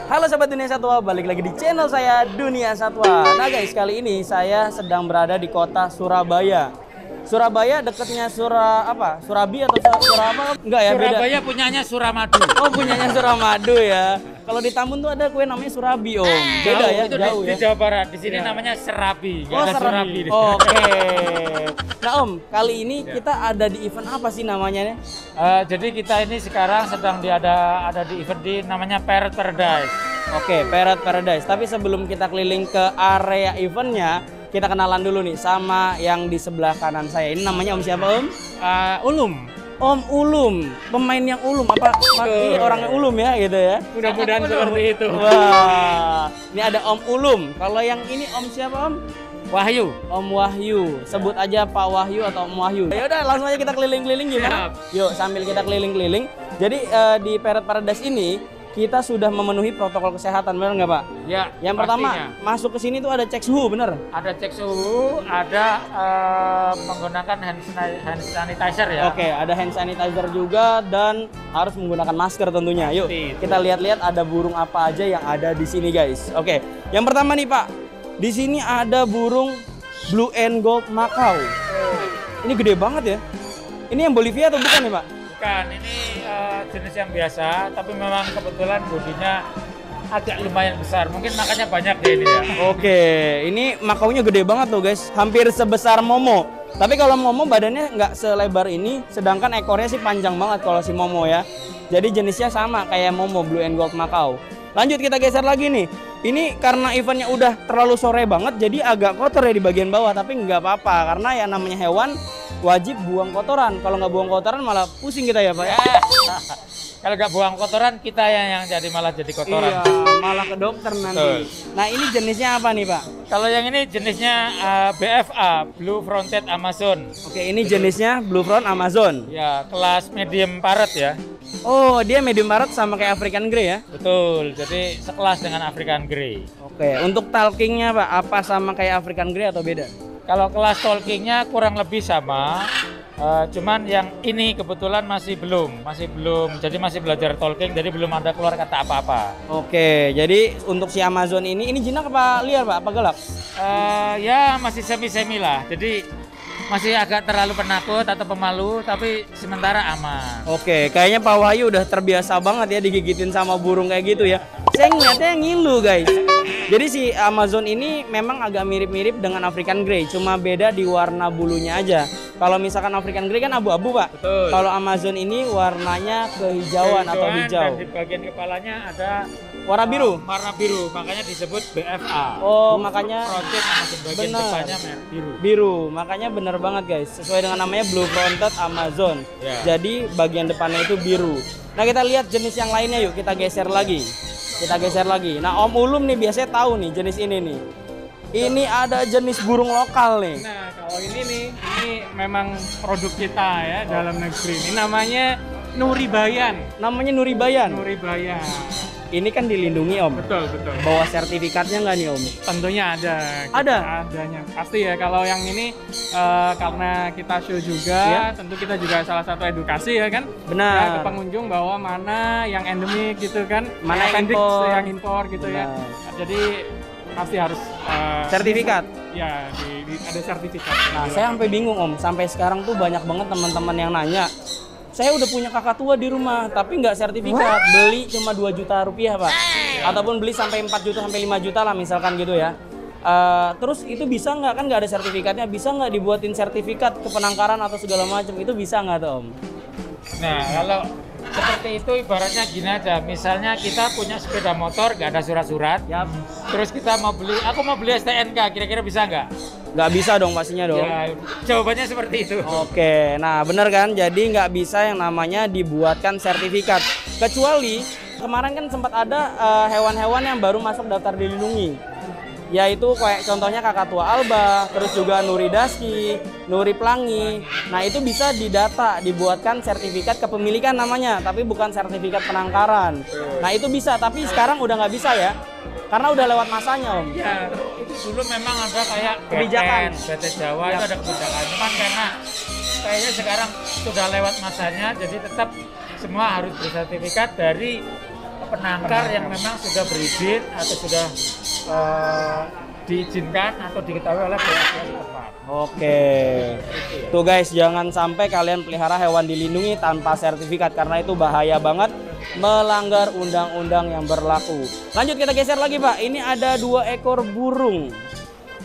Halo sahabat Dunia Satwa, balik lagi di channel saya Dunia Satwa. Nah guys, kali ini saya sedang berada di kota Surabaya. Surabaya dekatnya Surabi atau Surabaya apa? Enggak ya, beda. Surabaya punyanya Suramadu. Oh, punyanya Suramadu ya. Kalau di Tambun tuh ada kue namanya Surabi, Om. Beda ya, itu jauh di ya. Jawa Barat. Di sini Ya. namanya Serabi. Oh, Nggak ada Surabi. Surabi. Oke. Nah, Om, kali ini kita ada di event apa sih namanya? Jadi kita ini sekarang sedang ada di event di namanya Parrot Paradise. Oke, Parrot Paradise. Tapi sebelum kita keliling ke area eventnya, kita kenalan dulu nih sama yang di sebelah kanan saya. Ini namanya Om siapa, Om? Ulum. Om Ulum, pemain yang ulum apa? Iya, orang yang ulum ya gitu ya. Mudah-mudahan seperti itu. Wah, ini ada Om Ulum. Kalau yang ini Om siapa, Om? Wahyu. Om Wahyu. Sebut aja Pak Wahyu atau Om Wahyu. Ya udah, langsung aja kita keliling-keliling gimana? Yuk, sambil kita keliling-keliling. Jadi di Parrot Paradise ini kita sudah memenuhi protokol kesehatan, benar nggak Pak? Ya. Yang pertama, masuk ke sini tuh ada cek suhu, bener? Ada cek suhu, ada menggunakan hand sanitizer ya. Oke, ada hand sanitizer juga dan harus menggunakan masker tentunya. Yuk, kita lihat-lihat ada burung apa aja yang ada di sini, guys. Oke, yang pertama nih Pak, di sini ada burung Blue and Gold Macau. Ini gede banget ya. Ini yang Bolivia atau bukan nih Pak? Bukan, ini jenis yang biasa, tapi memang kebetulan bodinya agak lumayan besar. Mungkin makanya banyak deh ini ya. Oke, ini makaunya gede banget tuh guys, hampir sebesar Momo. Tapi kalau Momo badannya nggak selebar ini, sedangkan ekornya sih panjang banget kalau si Momo ya. Jadi jenisnya sama kayak Momo, Blue and Gold Macau. Lanjut kita geser lagi nih. Ini karena eventnya udah terlalu sore banget, jadi agak kotor ya di bagian bawah. Tapi nggak apa-apa, karena ya namanya hewan wajib buang kotoran. Kalau nggak buang kotoran malah pusing kita ya Pak ya. Kalau nggak buang kotoran, kita yang jadi malah jadi kotoran. Iya, malah ke dokter nanti. Nah ini jenisnya apa nih Pak? Kalau yang ini jenisnya BFA, Blue Fronted Amazon. Oke, ini jenisnya Blue Front Amazon. Ya, kelas medium parrot ya. Oh, dia medium parrot sama kayak African Grey ya? Betul, jadi sekelas dengan African Grey. Oke, untuk talkingnya Pak, apa sama kayak African Grey atau beda? Kalau kelas talkingnya kurang lebih sama, cuman yang ini kebetulan masih belum, jadi masih belajar talking, jadi belum ada keluar kata apa-apa. Oke, jadi untuk si Amazon ini jinak apa liar Pak? Apa galak? Ya masih semi-semi lah, jadi masih agak terlalu penakut atau pemalu, tapi sementara aman. Oke, kayaknya Pak Wahyu udah terbiasa banget ya digigitin sama burung kayak gitu ya. Saya ngeliatnya ngilu guys. Jadi si Amazon ini memang agak mirip-mirip dengan African Grey, cuma beda di warna bulunya aja. Kalau misalkan African Grey kan abu-abu Pak. Betul. Kalau Amazon ini warnanya kehijauan atau hijau. Dan di bagian kepalanya ada Warna biru. Warna biru, makanya disebut BFA. Oh, makanya Fronted Amazon, bagian bener. depannya biru. Biru, makanya bener banget guys. Sesuai dengan namanya Blue Fronted Amazon. Ya. Jadi bagian depannya itu biru. Nah kita lihat jenis yang lainnya yuk, kita geser lagi. Kita geser lagi. Nah Om Ulum nih biasanya tahu nih jenis ini nih. Ini ada jenis burung lokal nih. Nah, kalau ini memang produk kita ya dalam negeri. Ini namanya Nuribayan. Namanya Nuribayan. Nuribayan. Ini kan dilindungi Om. Betul. Bawa sertifikatnya nggak nih Om? Tentunya ada. Ada? Adanya. Pasti ya. Kalau yang ini karena kita show juga, Ya. tentu kita juga salah satu edukasi ya kan. Benar. Ya, ke pengunjung bahwa mana yang endemik gitu kan. Mana yang appendix, impor. yang impor gitu ya. Benar. Jadi pasti harus Sertifikat. Ya, ada sertifikat. Nah saya sampai bingung Om. Sampai sekarang tuh banyak banget teman-teman yang nanya. Saya udah punya kakak tua di rumah, tapi nggak sertifikat. Beli cuma 2 juta rupiah, Pak. Ataupun beli sampai 4 juta, sampai 5 juta lah misalkan gitu ya. Terus itu bisa nggak? Kan nggak ada sertifikatnya. Bisa nggak dibuatin sertifikat kepenangkaran atau segala macam? Itu bisa nggak tuh, Om? Nah, kalau seperti itu ibaratnya gini aja. Misalnya kita punya sepeda motor, nggak ada surat-surat. Yap. Terus kita mau beli, aku mau beli STNK, kira-kira bisa nggak? Nggak bisa dong pastinya dong. Ya, jawabannya seperti itu. Oke, nah bener kan? Jadi nggak bisa yang namanya dibuatkan sertifikat. Kecuali kemarin kan sempat ada hewan-hewan yang baru masuk daftar dilindungi. Yaitu kayak contohnya kakak tua Alba, terus juga Nuri Daski, Nuri Pelangi. Nah itu bisa didata, dibuatkan sertifikat kepemilikan namanya, tapi bukan sertifikat penangkaran. Nah itu bisa, tapi sekarang udah nggak bisa ya. Karena udah lewat masanya Om. Ya, itu dulu memang ada kayak Kebijakan. BT Jawa Ya. itu ada kebijakan. Cuman karena kayaknya sekarang sudah lewat masanya, jadi tetap semua harus bersertifikat dari penangkar yang memang sudah berizin atau sudah diizinkan atau diketahui oleh BHC setempat. Oke. Tuh guys, jangan sampai kalian pelihara hewan dilindungi tanpa sertifikat karena itu bahaya banget, melanggar undang-undang yang berlaku. Lanjut kita geser lagi Pak. Ini ada 2 ekor burung.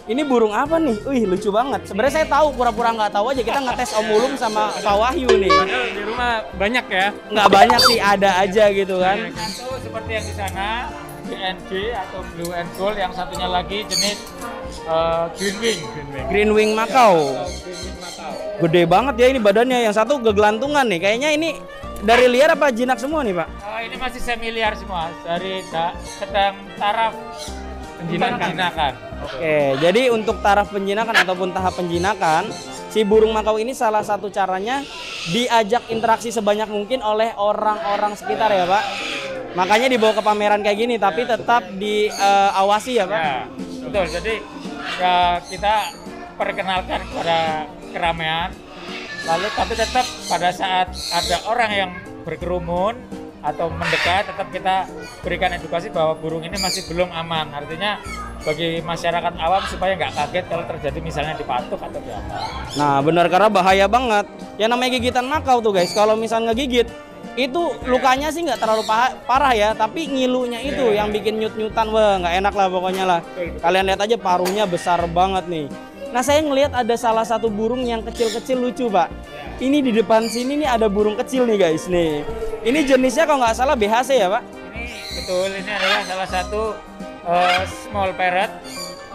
Ini burung apa nih? Wih lucu banget. Sebenarnya saya tahu, pura-pura nggak tahu aja. Kita ngetes Om Ulum sama Pak Wahyu nih. Padahal di rumah banyak ya. Nggak banyak sih, ada aja gitu kan. Satu seperti yang di sana, BNG atau Blue and Gold, yang satunya lagi jenis Green Wing. Green Wing Macau. Gede banget ya ini badannya. Yang satu gegelantungan nih. Kayaknya ini dari liar apa jinak semua nih Pak? Ini masih semi liar semua, dari sedang taraf penjinakan. Oke, jadi untuk taraf penjinakan ataupun tahap penjinakan, si burung makau ini salah satu caranya diajak interaksi sebanyak mungkin oleh orang-orang sekitar ya Pak. Makanya dibawa ke pameran kayak gini, tapi tetap diawasi ya Pak. Ya, betul. Jadi kita perkenalkan kepada keramaian, lalu tapi tetap pada saat ada orang yang berkerumun atau mendekat, tetap kita berikan edukasi bahwa burung ini masih belum aman. Artinya bagi masyarakat awam supaya nggak kaget kalau terjadi misalnya dipatuk atau di apa. Nah benar, karena bahaya banget. Yang namanya gigitan makau tuh guys, kalau misalnya ngegigit itu lukanya sih nggak terlalu parah ya, tapi ngilunya itu yang bikin nyut-nyutan, wah nggak enak lah pokoknya lah. Kalian lihat aja paruhnya besar banget nih. Nah saya ngelihat ada salah satu burung yang kecil-kecil lucu Pak. Ini di depan sini nih ada burung kecil nih guys nih. Ini jenisnya kalau nggak salah BHC ya Pak? Ini betul, ini adalah salah satu small parrot.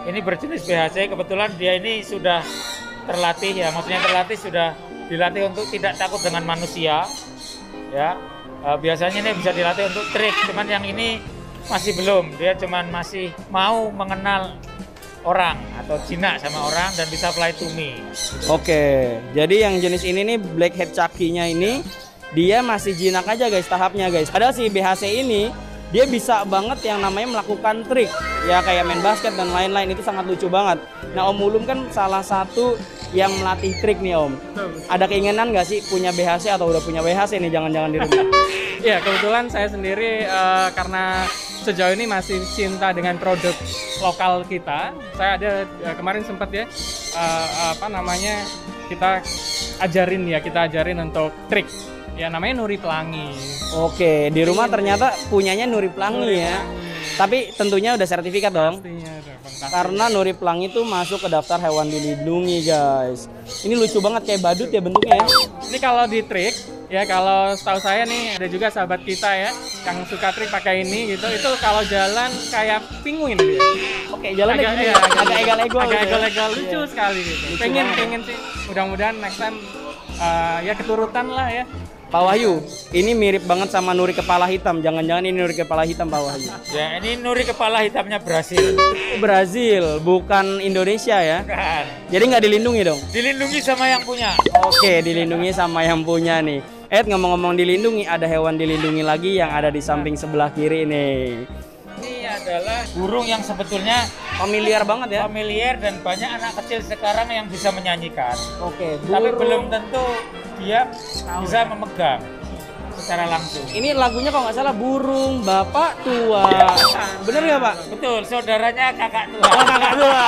Ini berjenis BHC. Kebetulan dia ini sudah terlatih ya, maksudnya terlatih, sudah dilatih untuk tidak takut dengan manusia. Ya, biasanya ini bisa dilatih untuk trik, cuman yang ini masih belum. Dia cuman masih mau mengenal orang atau jinak sama orang dan bisa fly to me. Oke, jadi yang jenis ini nih blackhead chucky-nya ini dia masih jinak aja guys tahapnya guys. Padahal si BHC ini dia bisa banget yang namanya melakukan trik ya, kayak main basket dan lain-lain, itu sangat lucu banget. Nah Om Ulum kan salah satu yang melatih trik nih Om. Ada keinginan nggak sih punya BHC atau udah punya BHC nih jangan-jangan di rumah? Iya, kebetulan saya sendiri karena sejauh ini masih cinta dengan produk lokal kita. Saya ada kemarin sempat ya kita ajarin untuk trik. Ya namanya Nuri Pelangi. Oke, di rumah ternyata punyanya Nuri Pelangi ya. Tapi tentunya udah sertifikat dong. Pastinya udah fantastis. Karena Nuri Pelangi itu masuk ke daftar hewan dilindungi guys. Ini lucu banget kayak badut ya bentuknya ya. Ini kalau di trik ya, kalau setahu saya nih ada juga sahabat kita ya yang suka trik pakai ini gitu. Itu kalau jalan kayak penguin dia. Oke, jalannya Agak- gini iya, ya, agak egal-egal. Agak gitu ya. egal-egal lucu Iya. sekali gitu. Lucu Pengen banget. sih. Mudah-mudahan next time ya keturutan lah ya. Pak Wahyu, ini mirip banget sama Nuri kepala hitam. Jangan-jangan ini Nuri kepala hitam Pak Wahyu. Ya, ini Nuri kepala hitamnya Brasil. Brazil, bukan Indonesia ya. Bukan. Jadi nggak dilindungi dong? Dilindungi sama yang punya. Oke, dilindungi sama yang punya nih. Ngomong-ngomong dilindungi, ada hewan dilindungi lagi yang ada di samping sebelah kiri nih. Ini adalah burung yang sebetulnya Familiar banget ya. familiar dan banyak anak kecil sekarang yang bisa menyanyikan. Oke, Tapi burung. belum tentu dia bisa memegang secara langsung. Ini lagunya kalau nggak salah burung bapak tua. Bener ya Pak? Betul, saudaranya kakak tua. Oh, kakak tua.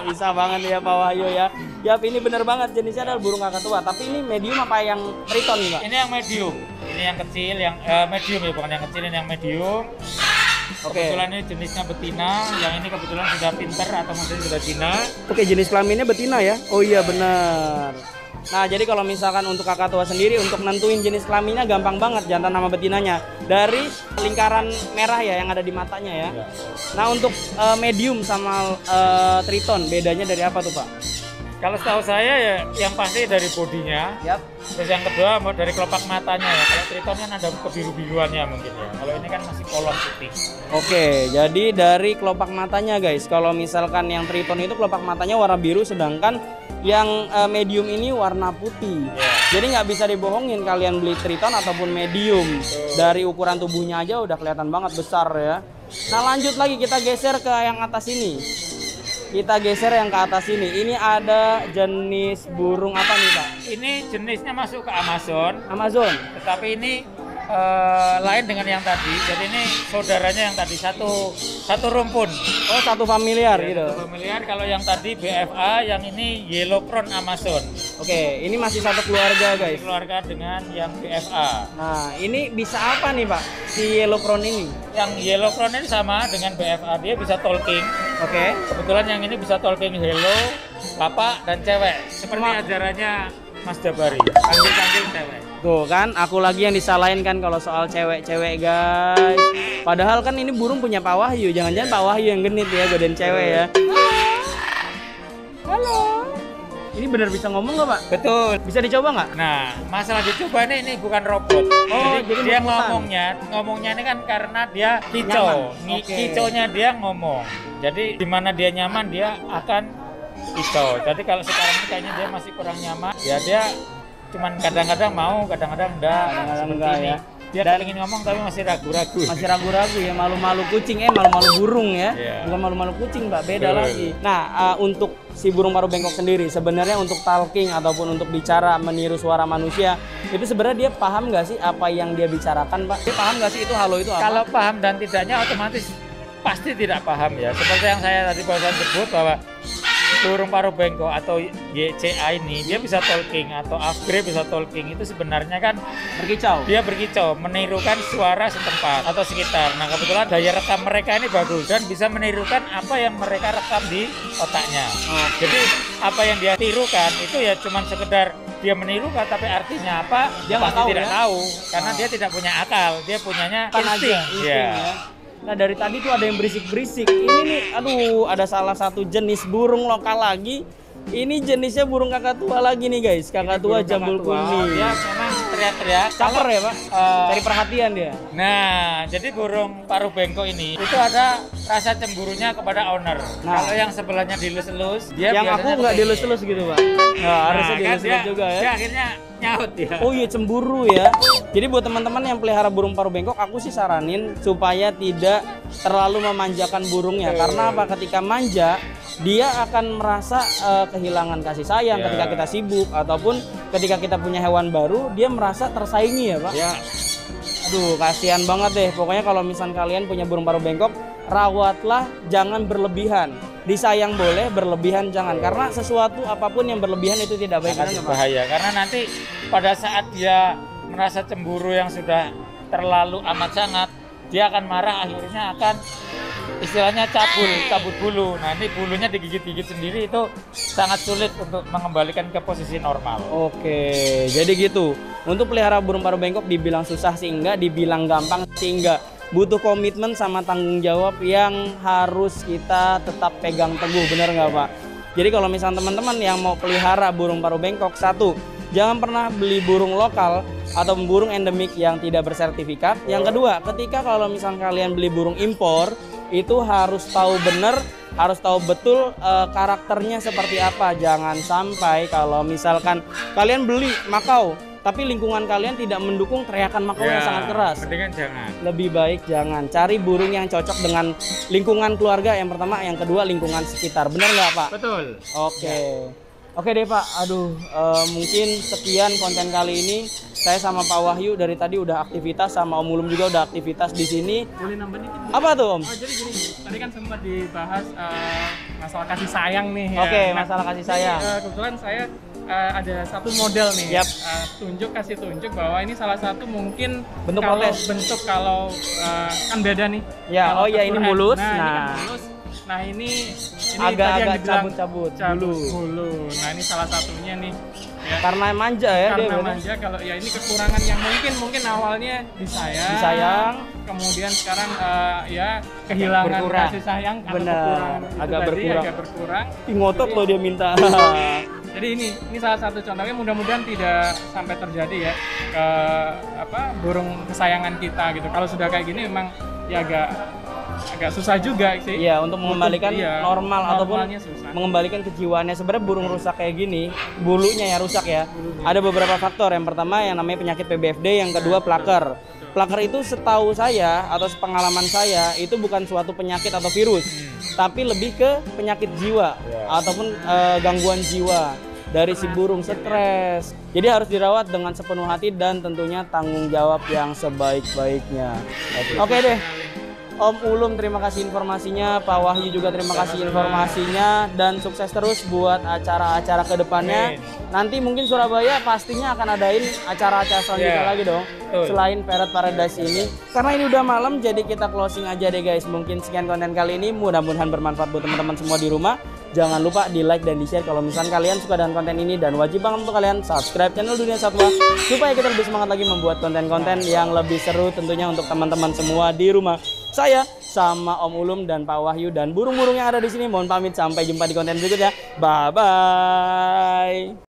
Bisa banget ya Pak Wahyu ya. Yap, ini bener banget, jenisnya adalah burung kakak tua. Tapi ini medium apa yang triton nih Pak? Ini yang medium. Ini yang kecil, yang medium ya, bukan yang kecil, ini yang medium. Oke. Kebetulan ini jenisnya betina, yang ini kebetulan sudah pinter atau maksudnya sudah Cina. Oke, jenis kelaminnya betina ya? Oh iya benar. Nah, jadi kalau misalkan untuk kakak tua sendiri, untuk nentuin jenis kelaminnya gampang banget, jantan sama betinanya. Dari lingkaran merah ya yang ada di matanya ya. Nah, untuk medium sama triton, bedanya dari apa tuh Pak? Kalau setahu saya ya yang pasti dari bodinya. Yap. Terus yang kedua mau dari kelopak matanya ya. Kalau triton kan ada kebiru-biruannya mungkin ya. Kalau ini kan masih polos putih. Oke, jadi dari kelopak matanya guys. Kalau misalkan yang triton itu kelopak matanya warna biru, sedangkan yang medium ini warna putih. Jadi nggak bisa dibohongin kalian beli triton ataupun medium. Dari ukuran tubuhnya aja udah kelihatan banget besar ya. Nah lanjut lagi kita geser ke yang atas ini. Kita geser yang ke atas ini. Ini ada jenis burung apa nih Pak? Ini jenisnya masuk ke Amazon. Amazon. Tetapi ini lain dengan yang tadi. Jadi ini saudaranya yang tadi satu rumpun. Oh, satu familiar Ya, gitu. satu familiar. Kalau yang tadi BFA, yang ini Yellow Crown Amazon. Oke, ini masih satu keluarga guys. Keluarga dengan yang BFA. Nah, ini bisa apa nih Pak, si Yellow Crown ini? Yang Yellow Crown ini sama dengan BFA, dia bisa talking. Oke. Kebetulan yang ini bisa talking hello, bapak dan cewek. Seperti ajarannya Mas Jabari, panggil-panggil cewek. Tuh kan, aku lagi yang disalahin kan kalau soal cewek-cewek guys. Padahal kan ini burung punya Pak Wahyu, jangan-jangan Pak Wahyu yang genit ya, godain cewek ya. Halo. Ini benar bisa ngomong nggak Pak? Betul. Bisa dicoba nggak? Nah, masalah dicoba ini bukan robot. Oh, jadi dia bukan. ngomongnya ini kan karena dia Nyaman. kicau. Oke. Kicaunya dia ngomong. Jadi di mana dia nyaman dia akan kicau. Jadi kalau sekarang ini kayaknya dia masih kurang nyaman, ya dia cuman kadang-kadang mau, kadang-kadang enggak. Kadang-kadang Seperti enggak ini. ya. Dia Dan- pengen ngomong tapi masih ragu-ragu. Masih ragu-ragu ya, malu-malu kucing, malu-malu burung ya. Iya. Bukan malu-malu kucing Mbak, beda Betul. lagi. Nah, untuk si burung paruh bengkok sendiri, sebenarnya untuk talking ataupun untuk bicara meniru suara manusia, itu sebenarnya dia paham nggak sih apa yang dia bicarakan Pak? Dia paham nggak sih itu halo itu apa? Kalau paham dan tidaknya otomatis pasti tidak paham ya. Seperti yang saya tadi barusan sebut bahwa burung paruh bengkok atau YCA ini dia bisa talking atau upgrade bisa talking, itu sebenarnya kan Berkicau. dia berkicau menirukan suara setempat atau sekitar. Nah kebetulan daya rekam mereka ini bagus dan bisa menirukan apa yang mereka rekam di otaknya. Jadi apa yang dia tirukan itu ya cuman sekedar dia menirukan, tapi artinya apa Dia nggak pasti tahu tidak ya? tahu karena dia tidak punya akal, dia punyanya Kan aja, insting. insting Ya. ya. Nah dari tadi tuh ada yang berisik-berisik. Ini nih, aduh, ada salah satu jenis burung lokal lagi. Ini jenisnya burung kakatua lagi nih guys. Kakatua Burung jambul kakatua, kuning. dia memang teriak-teriak. Caper ya Pak? eh, Cari perhatian dia. Nah, jadi burung paruh bengkok ini itu ada rasa cemburunya kepada owner. Nah. Kalau yang sebelahnya dilus-elus, dia Yang aku biasanya nggak kepingin. dilus-elus gitu Pak. Nah, harusnya kan dilus-elus juga ya. Dia akhirnya nyaut ya. Oh iya, cemburu ya. Jadi buat teman-teman yang pelihara burung paruh bengkok, aku sih saranin supaya tidak terlalu memanjakan burungnya. Karena apa? Ketika manja, dia akan merasa kehilangan kasih sayang Ya. ketika kita sibuk ataupun ketika kita punya hewan baru, dia merasa tersaingi ya Pak. Ya, Aduh, kasihan banget deh. Pokoknya kalau misal kalian punya burung paruh bengkok, rawatlah, jangan berlebihan. Disayang boleh, berlebihan jangan. Karena sesuatu apapun yang berlebihan itu tidak baik. akan Benar nggak, Pak? berbahaya karena nanti pada saat dia merasa cemburu yang sudah terlalu amat sangat, dia akan marah, akhirnya akan istilahnya cabut bulu. Nah, ini bulunya digigit-gigit sendiri, itu sangat sulit untuk mengembalikan ke posisi normal. Oke, jadi gitu. Untuk pelihara burung paruh bengkok dibilang susah sih enggak, dibilang gampang sih enggak. Butuh komitmen sama tanggung jawab yang harus kita tetap pegang teguh, bener nggak Pak? Jadi kalau misalnya teman-teman yang mau pelihara burung paruh bengkok, satu, jangan pernah beli burung lokal atau burung endemik yang tidak bersertifikat. Yang kedua, ketika kalau misalnya kalian beli burung impor, itu harus tahu bener, harus tahu betul karakternya seperti apa. Jangan sampai kalau misalkan kalian beli Makau tapi lingkungan kalian tidak mendukung teriakan Makau yang sangat keras. Mendingan jangan. Lebih baik jangan. Cari burung yang cocok dengan lingkungan keluarga yang pertama, yang kedua lingkungan sekitar. Benar nggak Pak? Betul. Oke. Oke deh Pak, aduh mungkin sekian konten kali ini. Saya sama Pak Wahyu dari tadi udah aktivitas, sama Om Ulum juga udah aktivitas di sini. Boleh nambah dikit? Apa tuh Om? Oh, jadi gini, tadi kan sempat dibahas masalah kasih sayang nih ya. Oke, masalah kasih sayang. Kebetulan saya ada satu model nih. Yap. Kasih tunjuk bahwa ini salah satu mungkin Bentuk kalau protes. bentuk kalau kan beda nih. Ya, Kalau oh ya, ini kekurangan. mulus. Nah, Nah. ini kan mulus. Nah, ini tadi yang Agak-agak dibilang cabut-cabut cabut bulu. bulu. Nah, ini salah satunya nih. Ya. Karena manja ya dia. Karena berarti. manja, kalau ya ini kekurangan yang mungkin awalnya Disayang. kemudian sekarang ya kehilangan berkurang. kasih sayang atau Benar, kekurangan itu agak tadi, berkurang. agak berkurang. Ih, ngotot loh dia minta. Jadi ini salah satu contohnya, mudah-mudahan tidak sampai terjadi ya ke burung kesayangan kita gitu. Kalau sudah kayak gini memang ya agak susah juga sih. Iya, untuk mengembalikan Iya, normal ataupun normalnya susah. mengembalikan kejiwaannya. Sebenarnya burung rusak kayak gini, bulunya ya rusak ya. Ada beberapa faktor. Yang pertama yang namanya penyakit PBFD, yang kedua plaker. Plaker itu setahu saya atau sepengalaman saya itu bukan suatu penyakit atau virus, tapi lebih ke penyakit jiwa ataupun gangguan jiwa. dari si burung stres. Jadi harus dirawat dengan sepenuh hati dan tentunya tanggung jawab yang sebaik-baiknya. Oke deh. Om Ulum terima kasih informasinya, Pak Wahyu juga terima kasih informasinya, dan sukses terus buat acara-acara kedepannya. Nanti mungkin Surabaya pastinya akan adain acara-acara selanjutnya lagi dong, selain Parrot Paradise ini. Karena ini udah malam, jadi kita closing aja deh guys. Mungkin sekian konten kali ini, mudah-mudahan bermanfaat buat teman-teman semua di rumah. Jangan lupa di like dan di share kalau misalkan kalian suka dengan konten ini, dan wajib banget untuk kalian subscribe channel Dunia Satwa supaya kita lebih semangat lagi membuat konten-konten yang lebih seru tentunya untuk teman-teman semua di rumah. Saya sama Om Ulum dan Pak Wahyu dan burung-burung yang ada di sini mohon pamit, sampai jumpa di konten berikutnya. Bye bye.